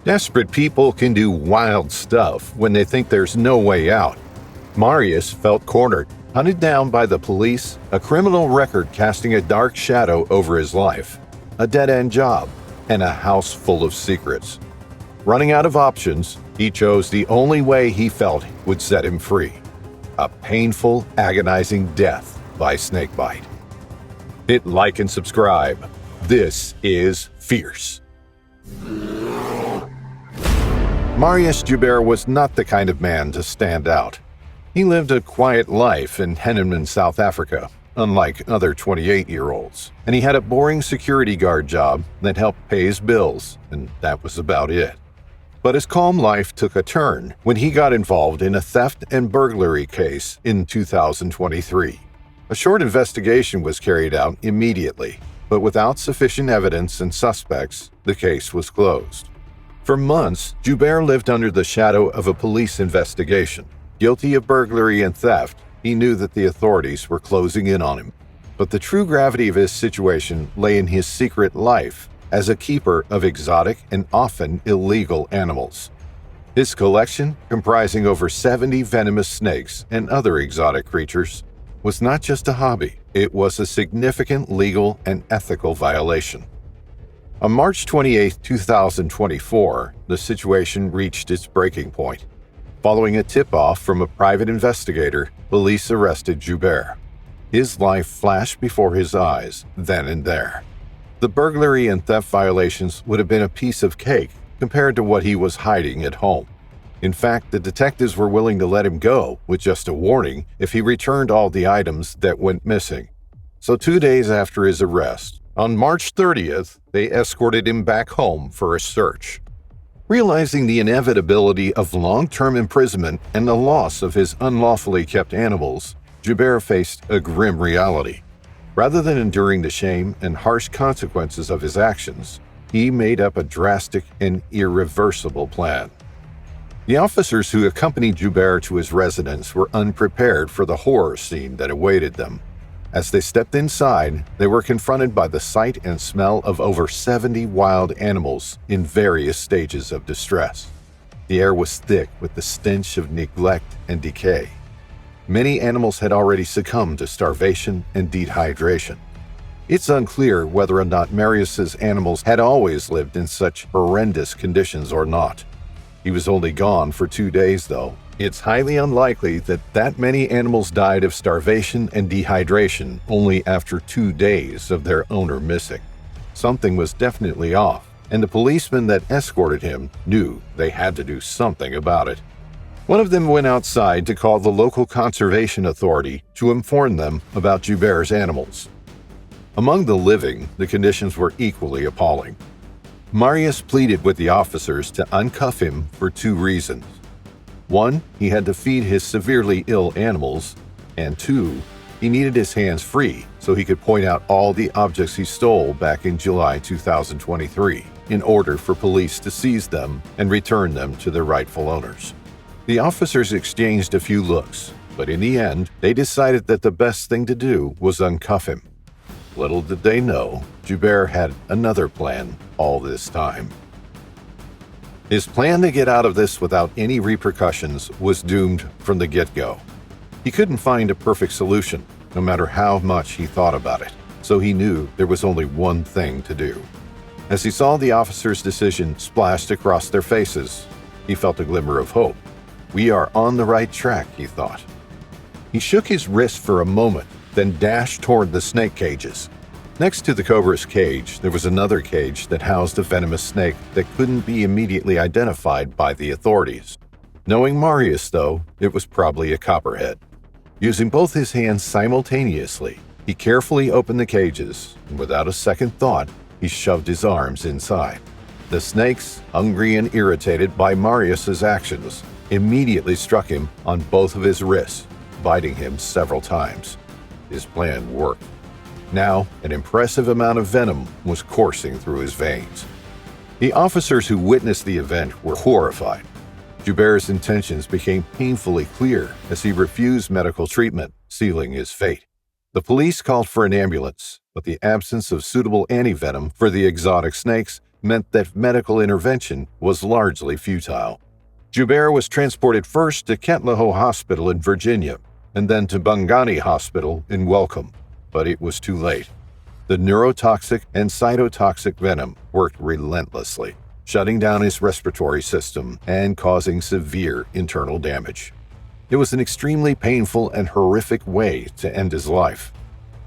Desperate people can do wild stuff when they think there's no way out. Marius felt cornered, hunted down by the police, a criminal record casting a dark shadow over his life, a dead-end job, and a house full of secrets. Running out of options, he chose the only way he felt would set him free: a painful, agonizing death by snakebite. Hit like and subscribe. This is Fierce. Marius Joubert was not the kind of man to stand out. He lived a quiet life in Henneman, South Africa, unlike other 28-year-olds, and he had a boring security guard job that helped pay his bills, and that was about it. But his calm life took a turn when he got involved in a theft and burglary case in 2023. A short investigation was carried out immediately, but without sufficient evidence and suspects, the case was closed. For months, Joubert lived under the shadow of a police investigation. Guilty of burglary and theft, he knew that the authorities were closing in on him. But the true gravity of his situation lay in his secret life as a keeper of exotic and often illegal animals. His collection, comprising over 70 venomous snakes and other exotic creatures, was not just a hobby, it was a significant legal and ethical violation. On March 28, 2024, the situation reached its breaking point. Following a tip-off from a private investigator, police arrested Joubert. His life flashed before his eyes, then and there. The burglary and theft violations would have been a piece of cake compared to what he was hiding at home. In fact, the detectives were willing to let him go with just a warning if he returned all the items that went missing. So 2 days after his arrest, on March 30th, they escorted him back home for a search. Realizing the inevitability of long-term imprisonment and the loss of his unlawfully kept animals, Joubert faced a grim reality. Rather than enduring the shame and harsh consequences of his actions, he made up a drastic and irreversible plan. The officers who accompanied Joubert to his residence were unprepared for the horror scene that awaited them. As they stepped inside, they were confronted by the sight and smell of over 70 wild animals in various stages of distress. The air was thick with the stench of neglect and decay. Many animals had already succumbed to starvation and dehydration. It's unclear whether or not Marius's animals had always lived in such horrendous conditions or not. He was only gone for 2 days, though. It's highly unlikely that many animals died of starvation and dehydration only after 2 days of their owner missing. Something was definitely off, and the policemen that escorted him knew they had to do something about it. One of them went outside to call the local conservation authority to inform them about Joubert's animals. Among the living, the conditions were equally appalling. Marius pleaded with the officers to uncuff him for 2 reasons. 1, he had to feed his severely ill animals, and 2, he needed his hands free so he could point out all the objects he stole back in July 2023 in order for police to seize them and return them to their rightful owners. The officers exchanged a few looks, but in the end, they decided that the best thing to do was uncuff him. Little did they know, Joubert had another plan all this time. His plan to get out of this without any repercussions was doomed from the get-go. He couldn't find a perfect solution, no matter how much he thought about it, so he knew there was only one thing to do. As he saw the officers' decision splashed across their faces, he felt a glimmer of hope. We are on the right track, he thought. He shook his wrist for a moment, then dashed toward the snake cages. Next to the cobra's cage, there was another cage that housed a venomous snake that couldn't be immediately identified by the authorities. Knowing Marius, though, it was probably a copperhead. Using both his hands simultaneously, he carefully opened the cages, and without a second thought, he shoved his arms inside. The snakes, hungry and irritated by Marius's actions, immediately struck him on both of his wrists, biting him several times. His plan worked. Now, an impressive amount of venom was coursing through his veins. The officers who witnessed the event were horrified. Joubert's intentions became painfully clear as he refused medical treatment, sealing his fate. The police called for an ambulance, but the absence of suitable antivenom for the exotic snakes meant that medical intervention was largely futile. Joubert was transported first to Katleho Hospital in Virginia and then to Bongani Hospital in Welkom, but it was too late. The neurotoxic and cytotoxic venom worked relentlessly, shutting down his respiratory system and causing severe internal damage. It was an extremely painful and horrific way to end his life.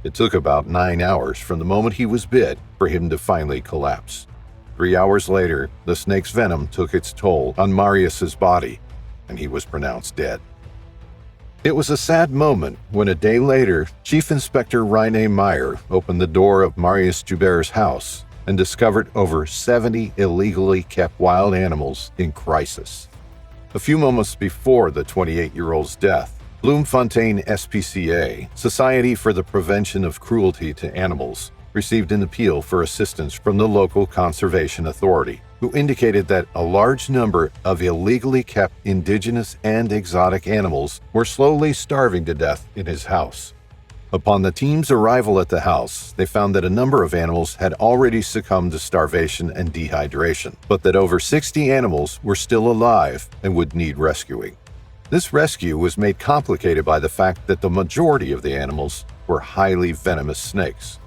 It took about 9 hours from the moment he was bit for him to finally collapse. 3 hours later, the snake's venom took its toll on Marius's body, and he was pronounced dead. It was a sad moment when a day later, Chief Inspector René Meyer opened the door of Marius Joubert's house and discovered over 70 illegally kept wild animals in crisis. A few moments before the 28-year-old's death, Bloemfontein SPCA, Society for the Prevention of Cruelty to Animals, received an appeal for assistance from the local conservation authority, who indicated that a large number of illegally kept indigenous and exotic animals were slowly starving to death in his house. Upon the team's arrival at the house, they found that a number of animals had already succumbed to starvation and dehydration, but that over 60 animals were still alive and would need rescuing. This rescue was made complicated by the fact that the majority of the animals were highly venomous snakes.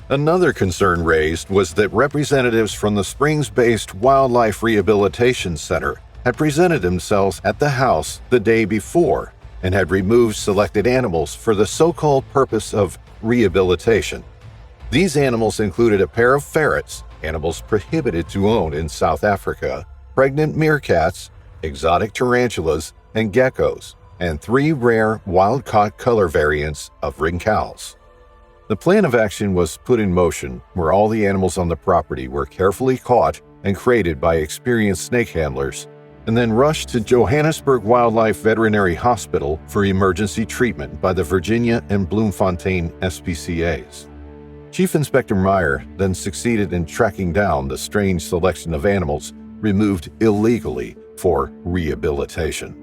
Another concern raised was that representatives from the Springs-based Wildlife Rehabilitation Center had presented themselves at the house the day before and had removed selected animals for the so-called purpose of rehabilitation. These animals included a pair of ferrets, animals prohibited to own in South Africa, pregnant meerkats, exotic tarantulas, and geckos, and 3 rare wild-caught color variants of rincals. The plan of action was put in motion where all the animals on the property were carefully caught and crated by experienced snake handlers, and then rushed to Johannesburg Wildlife Veterinary Hospital for emergency treatment by the Virginia and Bloemfontein SPCAs. Chief Inspector Meyer then succeeded in tracking down the strange selection of animals removed illegally for rehabilitation.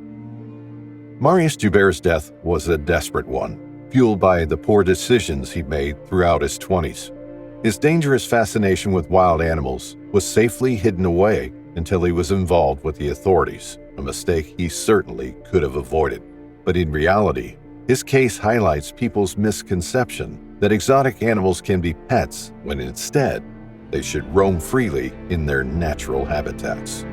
Marius Joubert's death was a desperate one, fueled by the poor decisions he made throughout his 20s. His dangerous fascination with wild animals was safely hidden away until he was involved with the authorities, a mistake he certainly could have avoided. But in reality, his case highlights people's misconception that exotic animals can be pets when instead they should roam freely in their natural habitats.